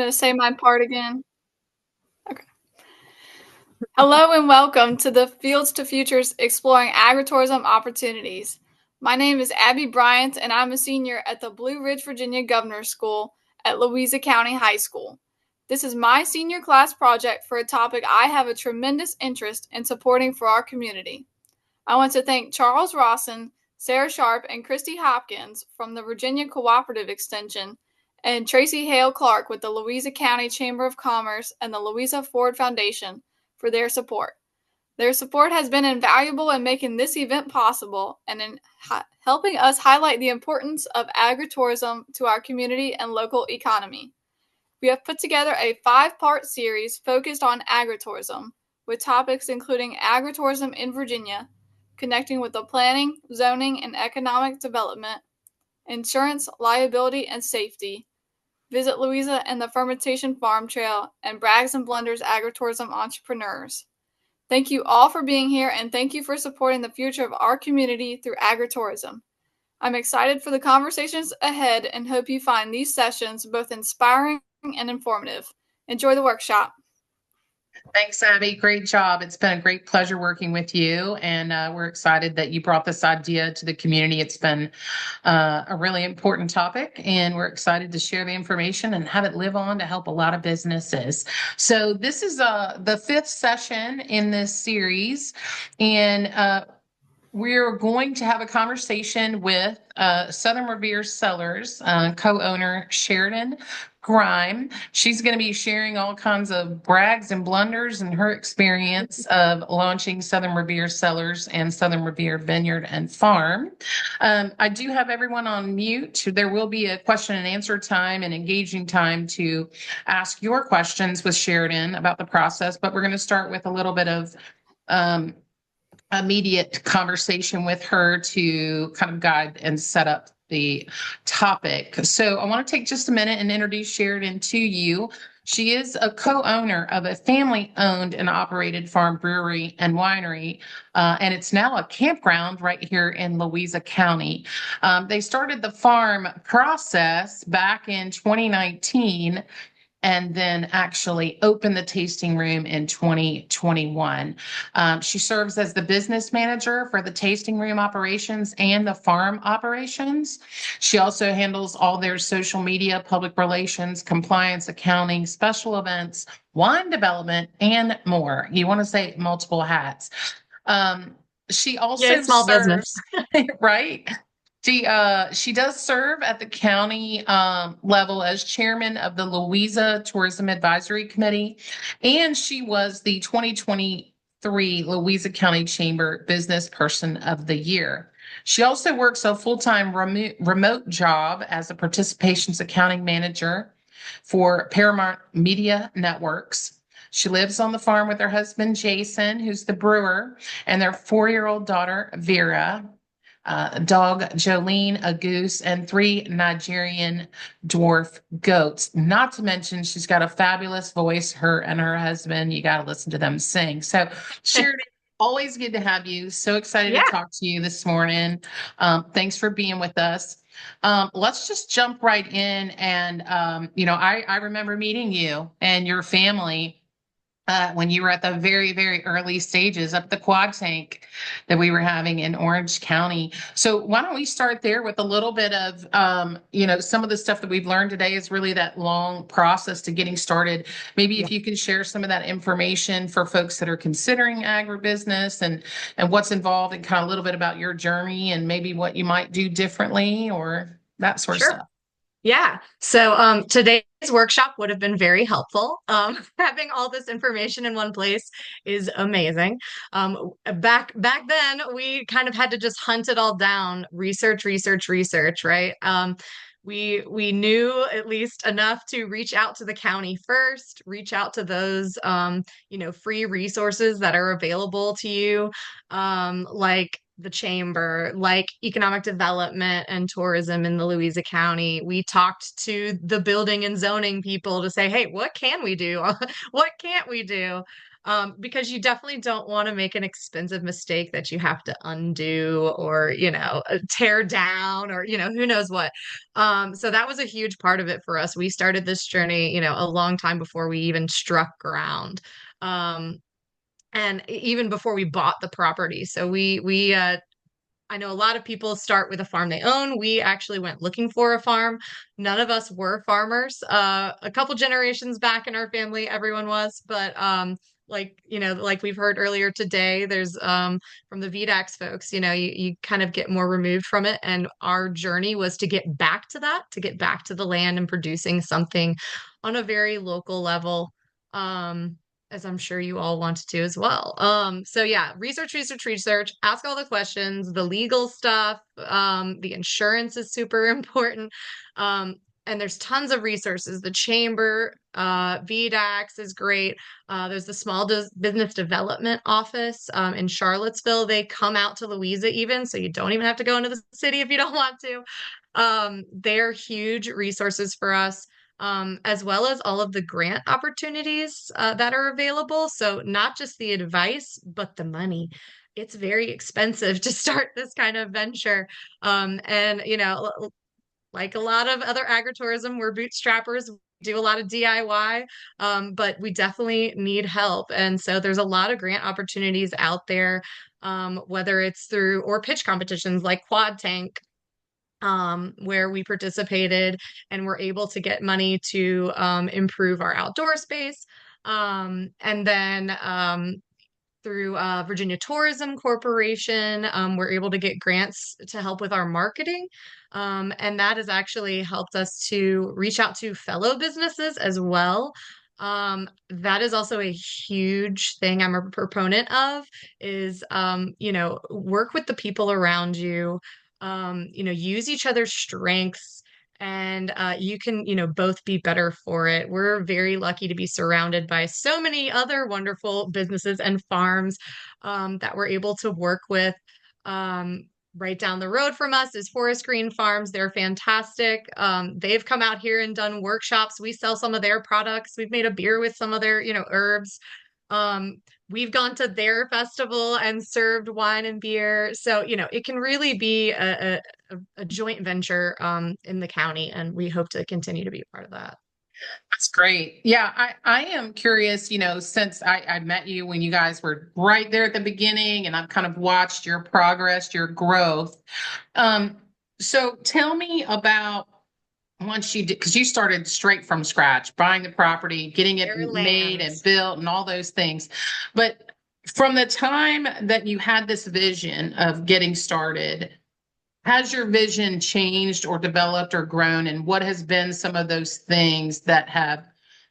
going to say my part again. Okay. Hello and welcome to the Fields to Futures Exploring Agritourism Opportunities. My name is Abby Bryant, and I'm a senior at the Blue Ridge, Virginia Governor's School at Louisa County High School. This is my senior class project for a topic I have a tremendous interest in supporting for our community. I want to thank Charles Rawson, Sarah Sharp, and Christy Hopkins from the Virginia Cooperative Extension and Tracy Hale Clark with the Louisa County Chamber of Commerce and the Louisa Ford Foundation for their support. Their support has been invaluable in making this event possible and in helping us highlight the importance of agritourism to our community and local economy. We have put together a 5-part series focused on agritourism, with topics including agritourism in Virginia, connecting with the planning, zoning, and economic development, insurance, liability, and safety, Visit Louisa and the Fermentation Farm Trail, and Braggs and Blunders Agritourism Entrepreneurs. Thank you all for being here, and thank you for supporting the future of our community through agritourism. I'm excited for the conversations ahead and hope you find these sessions both inspiring and informative. Enjoy the workshop. Thanks, Abby. Great job. It's been a great pleasure working with you, and we're excited that you brought this idea to the community. It's been a really important topic, and we're excited to share the information and have it live on to help a lot of businesses. So this is the 5th session in this series, and we're going to have a conversation with Southern Revere Cellars co-owner Sheridan Grime. She's going to be sharing all kinds of brags and blunders and her experience of launching Southern Revere Cellars and Southern Revere Vineyard and Farm. I do have everyone on mute. There will be a question and answer time and engaging time to ask your questions with Sheridan about the process, but we're going to start with a little bit of immediate conversation with her to kind of guide and set up the topic. So I want to take just a minute and introduce Sheridan to you. She is a co-owner of a family-owned and operated farm brewery and winery, and it's now a campground right here in Louisa County. They started the farm process back in 2019 and then actually opened the tasting room in 2021. She serves as the business manager for the tasting room operations and the farm operations. She also handles all their social media, public relations, compliance, accounting, special events, wine development, and more. You want to say multiple hats. She also small serves, business. right? She does serve at the county level as chairman of the Louisa Tourism Advisory Committee, and she was the 2023 Louisa County Chamber Business Person of the Year. She also works a full-time remote job as a participations accounting manager for Paramount Media Networks. She lives on the farm with her husband, Jason, who's the brewer, and their 4-year-old daughter, Vera, dog Jolene, a goose, and 3 Nigerian dwarf goats. Not to mention, she's got a fabulous voice. Her and her husband, you got to listen to them sing. So, Sheridan, always good to have you. So excited to talk to you this morning. Thanks for being with us. Let's just jump right in. And, I remember meeting you and your family when you were at the very, very early stages up the quad tank that we were having in Orange County. So why don't we start there with a little bit of, some of the stuff that we've learned today is really that long process to getting started. Maybe if you can share some of that information for folks that are considering agribusiness and what's involved and kind of a little bit about your journey and maybe what you might do differently or that sort of stuff. Yeah. So today's workshop would have been very helpful. Having all this information in one place is amazing. Back then, we kind of had to just hunt it all down, research, right? We knew at least enough to reach out to the county first, reach out to those free resources that are available to you, like the chamber, like economic development and tourism in the Louisa County. We talked to the building and zoning people to say, hey, what can we do? What can't we do? because you definitely don't want to make an expensive mistake that you have to undo or, tear down or, who knows what. So that was a huge part of it for us. We started this journey, a long time before we even struck ground. And even before we bought the property. So I know a lot of people start with a farm they own. We actually went looking for a farm. None of us were farmers. A couple generations back in our family, everyone was, but like we've heard earlier today, there's from the VDAX folks, you kind of get more removed from it. And our journey was to get back to that, to get back to the land and producing something on a very local level. As I'm sure you all want to as well. So yeah, research, ask all the questions, the legal stuff, the insurance is super important. And there's tons of resources. The chamber, VDAX is great. There's the Small Business Development Office in Charlottesville. They come out to Louisa even, so you don't even have to go into the city if you don't want to. They're huge resources for us, as well as all of the grant opportunities that are available. So not just the advice, but the money. It's very expensive to start this kind of venture. And, like a lot of other agritourism, we're bootstrappers, we do a lot of DIY, but we definitely need help. And so there's a lot of grant opportunities out there, whether it's through or pitch competitions like Quad Tank, where we participated and were able to get money to improve our outdoor space. And then through Virginia Tourism Corporation, we're able to get grants to help with our marketing. And that has actually helped us to reach out to fellow businesses as well. That is also a huge thing I'm a proponent of is, work with the people around you, use each other's strengths and you can, both be better for it. We're very lucky to be surrounded by so many other wonderful businesses and farms that we're able to work with. Right down the road from us is Forest Green Farms. They're fantastic. They've come out here and done workshops. We sell some of their products. We've made a beer with some of their, herbs. Um, we've gone to their festival and served wine and beer. So, it can really be a joint venture in the county, and we hope to continue to be a part of that. That's great. Yeah, I am curious, since I met you when you guys were right there at the beginning, and I've kind of watched your progress, your growth. So tell me about once you did, because you started straight from scratch, buying the property, getting it Their made and lands. built and all those things. But from the time that you had this vision of getting started, has your vision changed or developed or grown? And what has been some of those things that have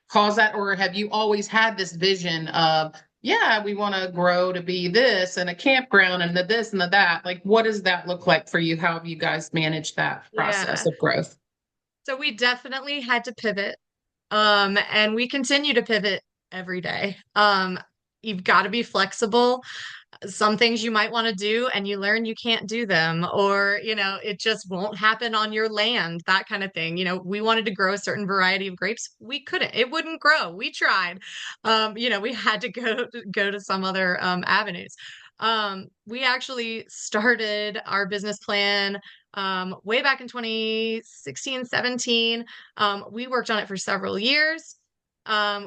caused that? Or have you always had this vision of, yeah, we want to grow to be this and a campground and the this and the that? Like, what does that look like for you? How have you guys managed that Yeah. process of growth? So we definitely had to pivot. And we continue to pivot every day. You've got to be flexible. Some things you might want to do and you learn you can't do them, or, it just won't happen on your land, that kind of thing. We wanted to grow a certain variety of grapes. We couldn't, it wouldn't grow. We tried. We had to go to some other avenues. We actually started our business plan way back in 2016, 17. We worked on it for several years.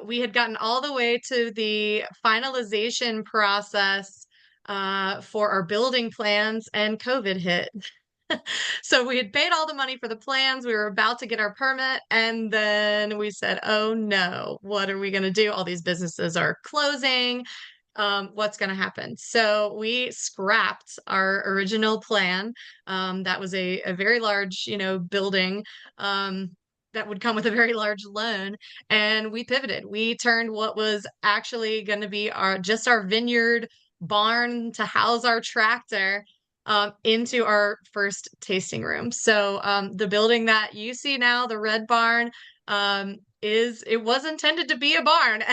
We had gotten all the way to the finalization process for our building plans, and COVID hit. So we had paid all the money for the plans. We were about to get our permit, and then we said, oh no, what are we going to do? All these businesses are closing. What's going to happen? So we scrapped our original plan. That was a very large, building. That would come with a very large loan, and we pivoted. We turned what was actually going to be our vineyard barn to house our tractor into our first tasting room. So the building that you see now, the red barn, it was intended to be a barn.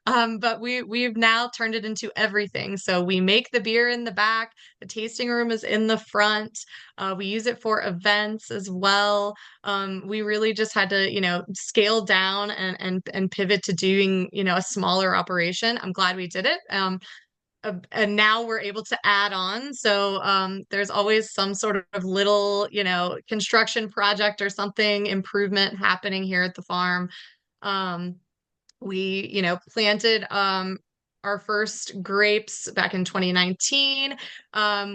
But we've now turned it into everything. So we make the beer in the back, the tasting room is in the front. We use it for events as well. We really just had to, scale down and pivot to doing, a smaller operation. I'm glad we did it. And now we're able to add on. So there's always some sort of little, construction project or something, improvement happening here at the farm. Um, we, planted our first grapes back in 2019.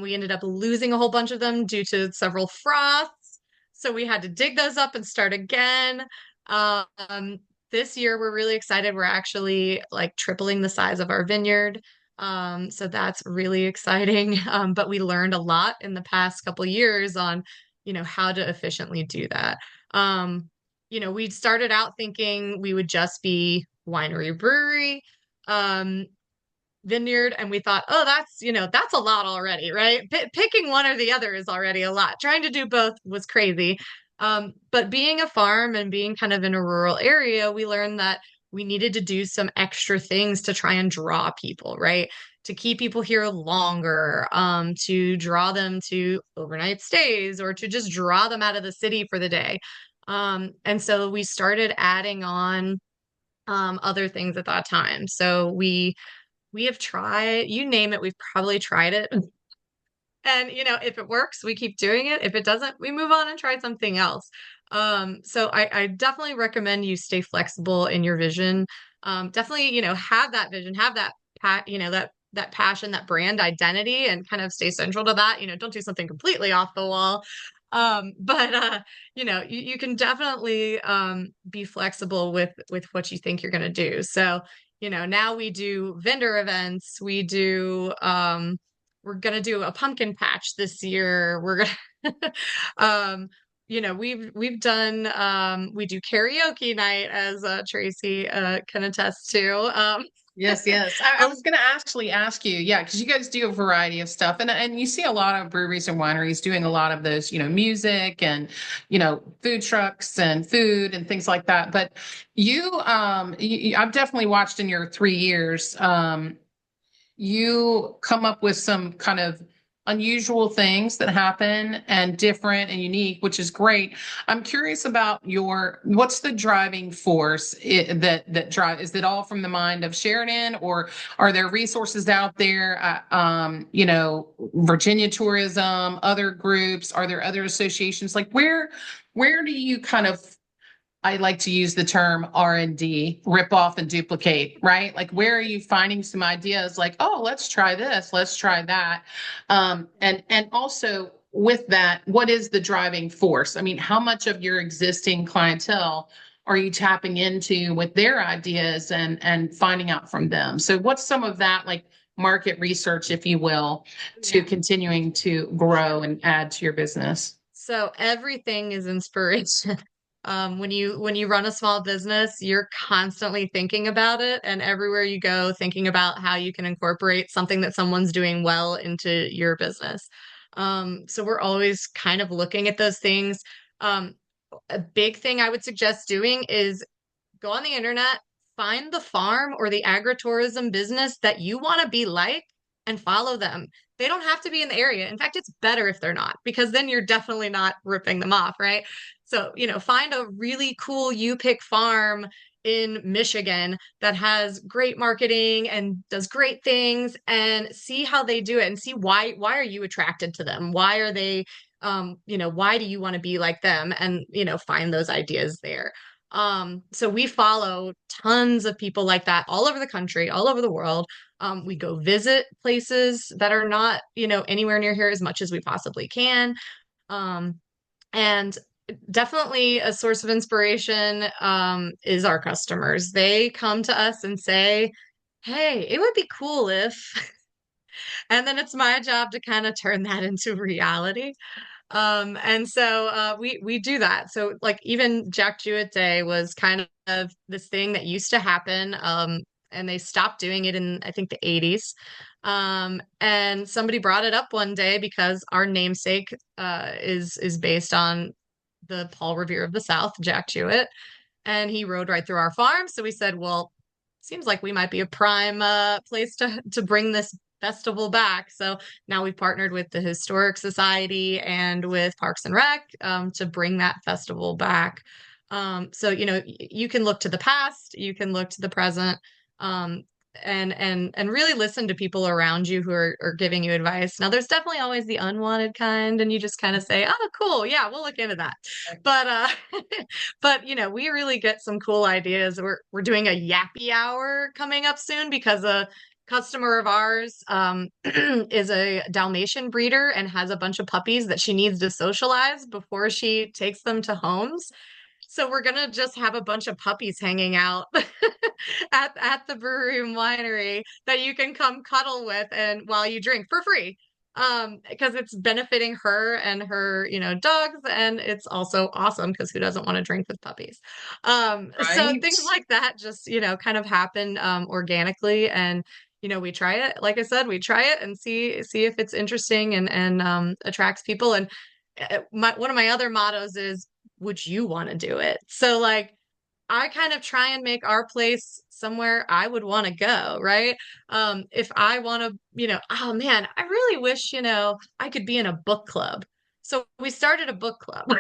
We ended up losing a whole bunch of them due to several frosts. So we had to dig those up and start again. Um, this year we're really excited. We're actually like tripling the size of our vineyard. So that's really exciting. But we learned a lot in the past couple years on, how to efficiently do that. We started out thinking we would just be winery brewery, um, vineyard, and we thought, oh, that's a lot already, right? Picking one or the other is already a lot. Trying to do both was crazy. But being a farm and being kind of in a rural area, we learned that we needed to do some extra things to try and draw people, right? To keep people here longer, to draw them to overnight stays or to just draw them out of the city for the day. And so we started adding on other things at that time. So we have tried, you name it, we've probably tried it. And if it works, we keep doing it. If it doesn't, we move on and try something else. So I definitely recommend you stay flexible in your vision. Definitely, have that vision, have that passion, that brand identity, and kind of stay central to that. Don't do something completely off the wall. But you can definitely be flexible with what you think you're going to do. So, now we do vendor events. We're gonna do a pumpkin patch this year. We're gonna we've done we do karaoke night, as Tracy can attest to. Yes, yes. I was going to actually ask you, yeah, because you guys do a variety of stuff, and you see a lot of breweries and wineries doing a lot of those, music and food trucks and food and things like that. But I've definitely watched in your 3 years. You come up with some kind of unusual things that happen and different and unique, which is great. I'm curious about what's the driving force that drive? Is it all from the mind of Sheridan, or are there resources out there? Virginia Tourism, other groups, are there other associations? Like where do you kind of, I like to use the term R&D, rip off and duplicate, right? Like, where are you finding some ideas like, oh, let's try this, let's try that. And also with that, what is the driving force? I mean, how much of your existing clientele are you tapping into with their ideas and finding out from them? So what's some of that, like market research, if you will, to continuing to grow and add to your business? So everything is inspiration. When you run a small business, you're constantly thinking about it, and everywhere you go, thinking about how you can incorporate something that someone's doing well into your business. So we're always kind of looking at those things. A big thing I would suggest doing is go on the internet, find the farm or the agritourism business that you want to be like, and follow them. They don't have to be in the area. In fact, it's better if they're not, because then you're definitely not ripping them off, right? So, find a really cool you pick farm in Michigan that has great marketing and does great things, and see how they do it, and see why are you attracted to them? Why are they why do you want to be like them? And find those ideas there. So we follow tons of people like that all over the country, all over the world. We go visit places that are not, anywhere near here as much as we possibly can. And definitely a source of inspiration, is our customers. They come to us and say, hey, it would be cool if, and then it's my job to kind of turn that into reality. And so we do that. So like even Jack Jewett Day was kind of this thing that used to happen. And they stopped doing it in, I think, the 80s. And somebody brought it up one day because our namesake is based on the Paul Revere of the South, Jack Jewett. and he rode right through our farm. So we said, well, seems like we might be a prime place to bring this festival back. So now we've partnered with the Historic Society and with Parks and Rec to bring that festival back. So you can look to the past, you can look to the present, um, and really listen to people around you who are giving you advice. Now, there's definitely always the unwanted kind, and you just kind of say, "Oh, cool, yeah, we'll look into that." But but we really get some cool ideas. We're doing a yappy hour coming up soon because a customer of ours is a Dalmatian breeder and has a bunch of puppies that she needs to socialize before she takes them to homes. So we're gonna just have a bunch of puppies hanging out at the brewery and winery that you can come cuddle with and while you drink for free. Because it's benefiting her and her, dogs, and it's also awesome because who doesn't want to drink with puppies? So Right. things like that just, kind of happen organically, and we try it. Like I said, we try it and see if it's interesting and attracts people. And one of my other mottos is, would you want to do it? So like I kind of try and make our place somewhere I would want to go, right? If I want to, oh man, I really wish, I could be in a book club. So we started a book club.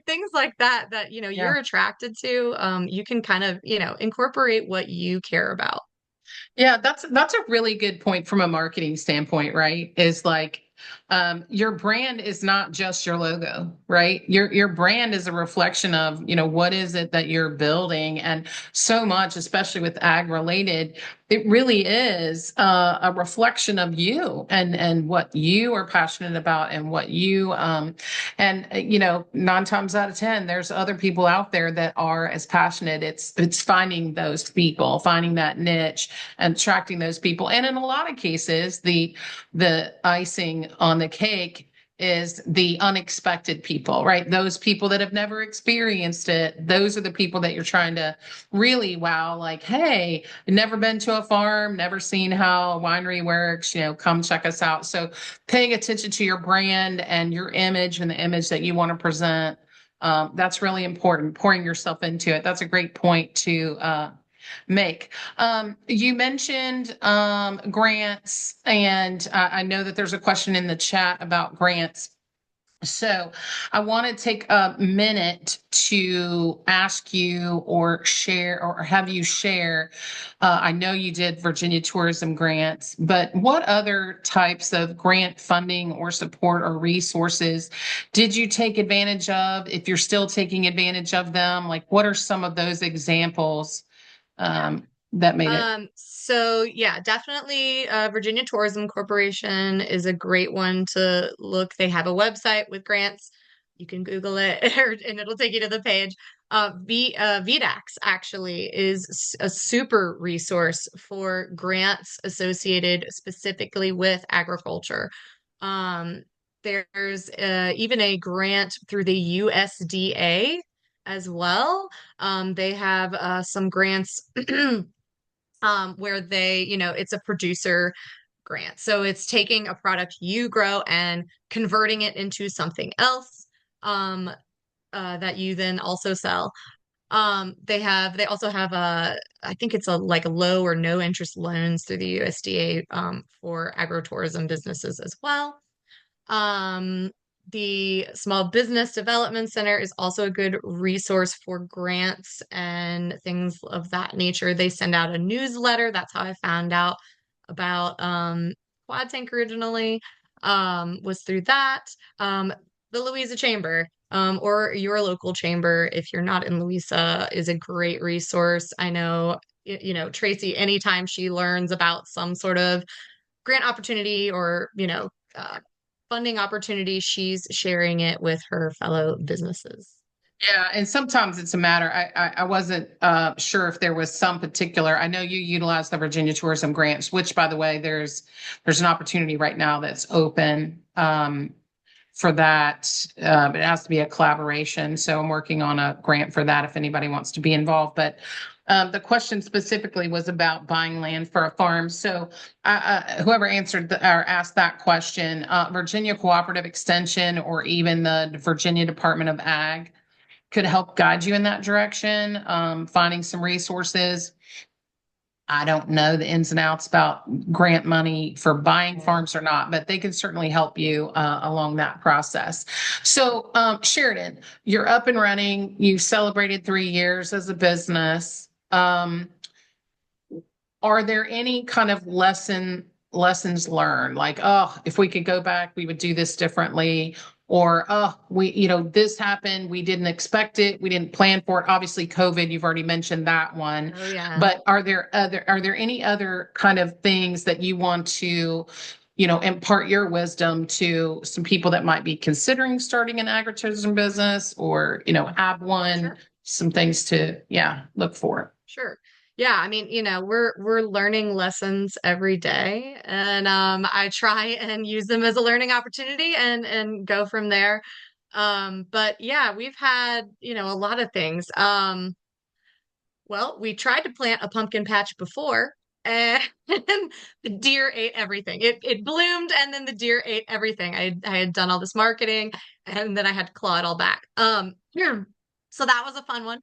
Things like that, Yeah. you're attracted to, you can kind of, incorporate what you care about. Yeah, that's a really good point from a marketing standpoint, right? Is like your brand is not just your logo, right? Your brand is a reflection of, what is it that you're building, and so much, especially with ag related, it really is a reflection of you and what you are passionate about and what you and 9 times out of 10, there's other people out there that are as passionate. It's finding those people, finding that niche, and attracting those people. And in a lot of cases, the icing on the cake is the unexpected people, right? Those people that have never experienced it. Those are the people that you're trying to really wow, like, hey, never been to a farm, never seen how a winery works, come check us out. So paying attention to your brand and your image and the image that you want to present, that's really important, pouring yourself into it. That's a great point to make. You mentioned grants, and I know that there's a question in the chat about grants. So I want to take a minute to ask you or share or have you share. I know you did Virginia tourism grants, but what other types of grant funding or support or resources did you take advantage of? If you're still taking advantage of them, like what are some of those examples that made it? So yeah, definitely Virginia Tourism Corporation is a great one to look. They have a website with grants. You can Google it and it'll take you to the page. VDAX actually is a super resource for grants associated specifically with agriculture. Um, there's even a grant through the USDA as well. They have some grants where it's a producer grant. So it's taking a product you grow and converting it into something else that you then also sell. They also have I think it's a like a low or no interest loans through the USDA for agritourism businesses as well. Um, the Small Business Development Center is also a good resource for grants and things of that nature. They send out a newsletter. That's how I found out about Quad Tank originally, was through that. The Louisa Chamber, or your local chamber, if you're not in Louisa, is a great resource. I know, Tracy, anytime she learns about some sort of grant opportunity or, funding opportunity, she's sharing it with her fellow businesses. Yeah, and sometimes it's a matter. I wasn't sure if there was some particular. I know you utilize the Virginia Tourism Grants, which, by the way, there's an opportunity right now that's open for that. It has to be a collaboration, so I'm working on a grant for that if anybody wants to be involved. But the question specifically was about buying land for a farm. So whoever answered or asked that question, Virginia Cooperative Extension or even the Virginia Department of Ag could help guide you in that direction, finding some resources. I don't know the ins and outs about grant money for buying farms or not, but they can certainly help you along that process. So, Sheridan, you're up and running. You celebrated 3 years as a business. Are there any kind of lessons learned? Like, oh, if we could go back, we would do this differently. Or, oh, this happened. We didn't expect it. We didn't plan for it. Obviously, COVID, you've already mentioned that one. Oh yeah. But are there any other kind of things that you want to, impart your wisdom to some people that might be considering starting an agritourism business or, have one, Sure. some things to, look for? Sure. Yeah, I mean, we're learning lessons every day, and I try and use them as a learning opportunity and go from there. But yeah, we've had, a lot of things. Well, we tried to plant a pumpkin patch before, and the deer ate everything. It bloomed, and then the deer ate everything. I had done all this marketing, and then I had to claw it all back. Yeah. So that was a fun one.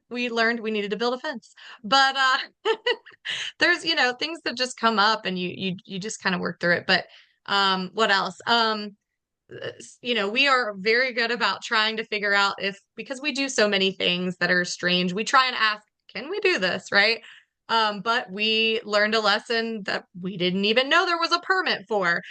We learned we needed to build a fence, but there's things that just come up, and you just kind of work through it. But what else? We are very good about trying to figure out if, because we do so many things that are strange, we try and ask, can we do this, right? But we learned a lesson that we didn't even know there was a permit for,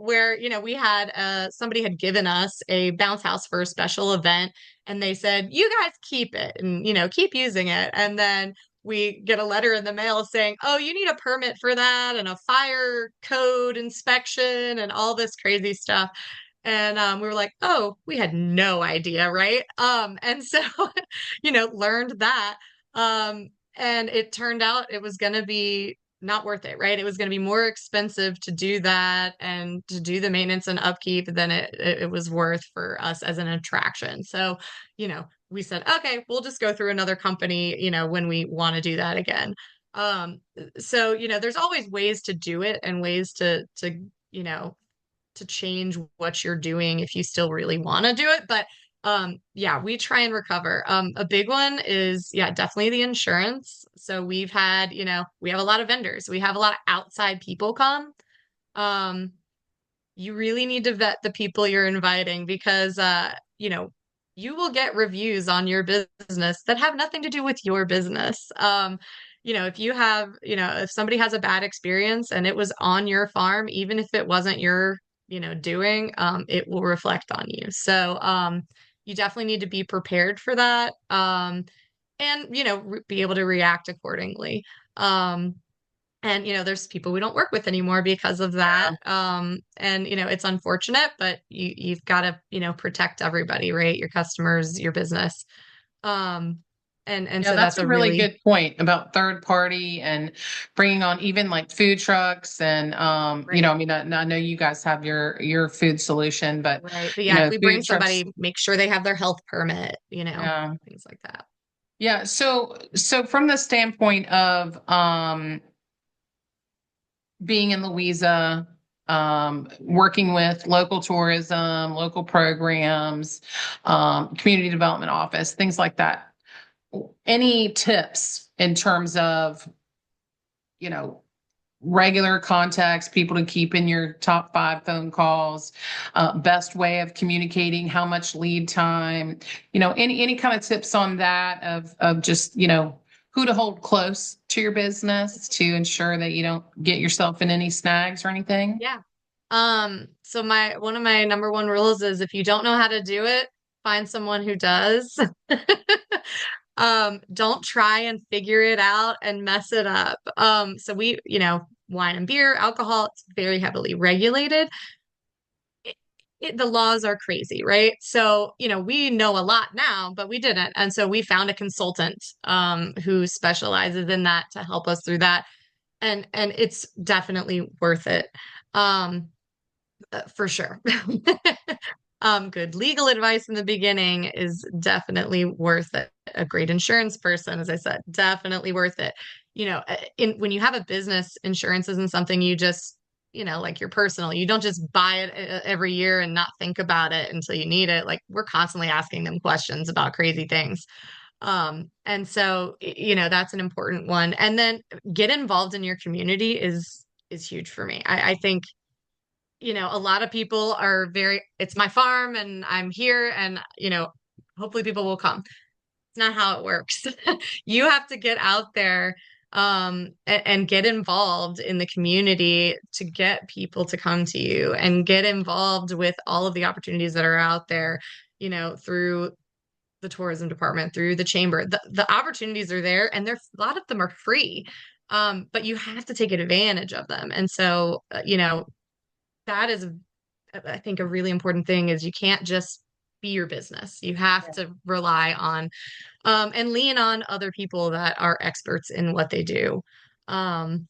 where, we had, somebody had given us a bounce house for a special event, and they said, you guys keep it and, keep using it. And then we get a letter in the mail saying, oh, you need a permit for that and a fire code inspection and all this crazy stuff. And we were like, oh, we had no idea, right? And so, learned that. And it turned out it was going to be not worth it, right? It was going to be more expensive to do that and to do the maintenance and upkeep than it was worth for us as an attraction. So, we said, okay, we'll just go through another company, when we want to do that again. So, there's always ways to do it and ways to change what you're doing if you still really want to do it. But yeah, we try and recover. A big one is, yeah, definitely the insurance. So we've had, we have a lot of vendors. We have a lot of outside people come. You really need to vet the people you're inviting because, you will get reviews on your business that have nothing to do with your business. If you have, if somebody has a bad experience and it was on your farm, even if it wasn't your, doing, it will reflect on you. So, you definitely need to be prepared for that. And, be able to react accordingly. And, there's people we don't work with anymore because of that. And, it's unfortunate, but you've got to, protect everybody, right? Your customers, your business. And so that's a really good point about third party and bringing on even like food trucks and Right. I mean, I know you guys have your food solution, but right. But yeah, if we bring food trucks, somebody, make sure they have their health permit, things like that. Yeah. So from the standpoint of being in Louisa, working with local tourism, local programs, community development office, things like that. Any tips in terms of, regular contacts, people to keep in your top 5 phone calls, best way of communicating, how much lead time, any kind of tips on that of just, who to hold close to your business to ensure that you don't get yourself in any snags or anything? Yeah. So one of my number one rules is if you don't know how to do it, find someone who does. Don't try and figure it out and mess it up. So we, wine and beer, alcohol, it's very heavily regulated. The laws are crazy, right? So, we know a lot now, but we didn't. And so we found a consultant who specializes in that to help us through that. And it's definitely worth it. For sure. Good legal advice in the beginning is definitely worth it. A great insurance person, as I said, definitely worth it. When you have a business, insurance isn't something you just, like your personal. You don't just buy it every year and not think about it until you need it. Like we're constantly asking them questions about crazy things. And so, that's an important one. And then get involved in your community is huge for me. I think, a lot of people are it's my farm and I'm here and, hopefully people will come. It's not how it works. You have to get out there and get involved in the community to get people to come to you and get involved with all of the opportunities that are out there, through the tourism department, through the chamber. The opportunities are there and a lot of them are free. But you have to take advantage of them. And so, that is, I think, a really important thing is you can't just be your business. You have to rely on and lean on other people that are experts in what they do. And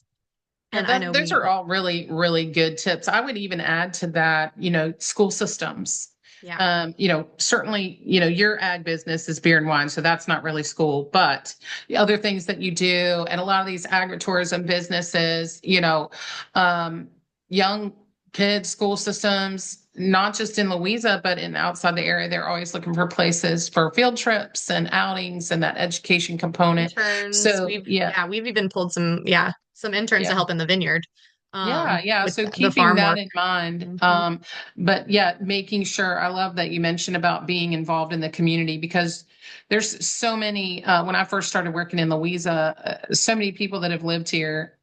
I know those are all really, really good tips. I would even add to that, school systems. Yeah. Certainly, your ag business is beer and wine, so that's not really school, but the other things that you do, and a lot of these agritourism businesses, young kids, school systems, not just in Louisa, but in outside the area, they're always looking for places for field trips and outings and that education component. Interns. So we've even pulled some interns to help in the vineyard. So keeping that in mind. But yeah, making sure, I love that you mentioned about being involved in the community, because there's so many, when I first started working in Louisa, so many people that have lived here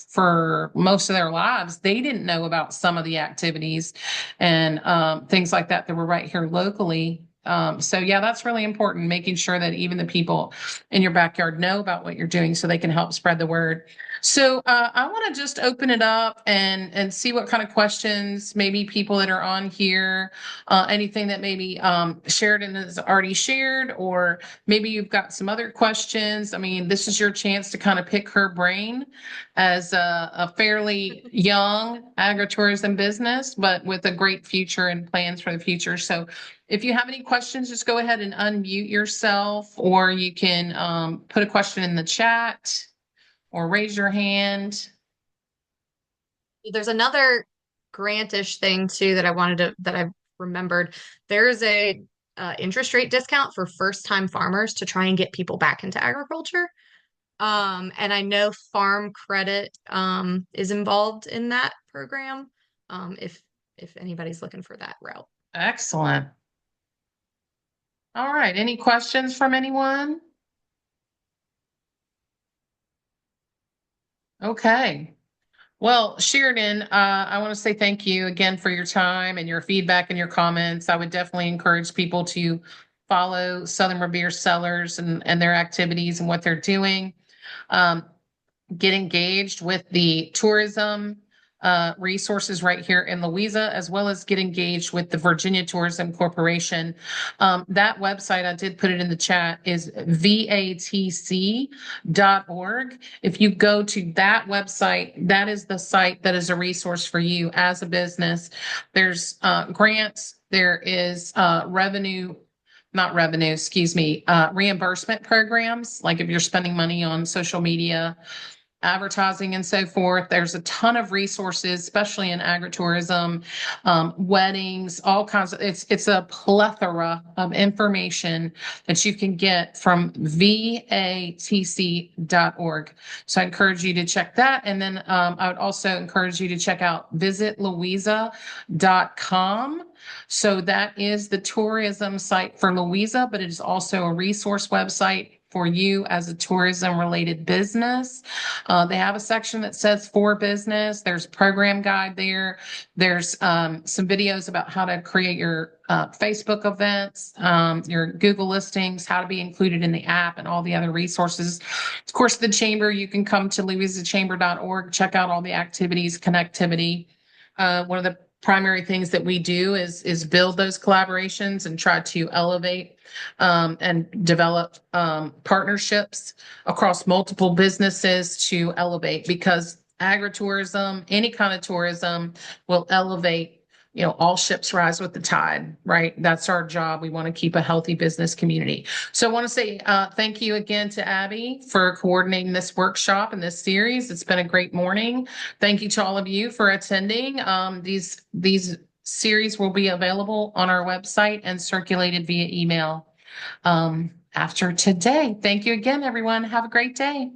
for most of their lives, they didn't know about some of the activities and things like that were right here locally. So yeah, that's really important, making sure that even the people in your backyard know about what you're doing so they can help spread the word. So I want to just open it up and see what kind of questions maybe people that are on here, anything that maybe Sheridan has already shared, or maybe you've got some other questions. I mean, this is your chance to kind of pick her brain as a fairly young agritourism business, but with a great future and plans for the future. So if you have any questions, just go ahead and unmute yourself, or you can put a question in the chat or raise your hand. There's another grantish thing too that I remembered. There's a interest rate discount for first-time farmers to try and get people back into agriculture. And I know Farm Credit is involved in that program. If anybody's looking for that route. Excellent. All right. Any questions from anyone? Okay. Well, Sheridan, I want to say thank you again for your time and your feedback and your comments. I would definitely encourage people to follow Southern Revere Cellars and their activities and what they're doing. Get engaged with the tourism resources right here in Louisa, as well as get engaged with the Virginia Tourism Corporation. That website, I did put it in the chat, is vatc.org. If you go to that website, that is the site that is a resource for you as a business. There's grants, there is reimbursement programs, like if you're spending money on social media, advertising and so forth. There's a ton of resources, especially in agritourism, weddings, all kinds of, it's a plethora of information that you can get from vatc.org. So I encourage you to check that. And then I would also encourage you to check out visitlouisa.com. So that is the tourism site for Louisa, but it is also a resource website for you as a tourism related business. They have a section that says for business. There's a program guide there. There's some videos about how to create your Facebook events, your Google listings, how to be included in the app, and all the other resources. Of course, the chamber, you can come to louisachamber.org, check out all the activities, connectivity. One of the primary things that we do is build those collaborations and try to elevate and develop partnerships across multiple businesses to elevate, because agritourism, any kind of tourism, will elevate all ships rise with the tide, right? That's our job. We want to keep a healthy business community. So I want to say thank you again to Abby for coordinating this workshop and this series. It's been a great morning. Thank you to all of you for attending. These series will be available on our website and circulated via email after today. Thank you again, everyone. Have a great day.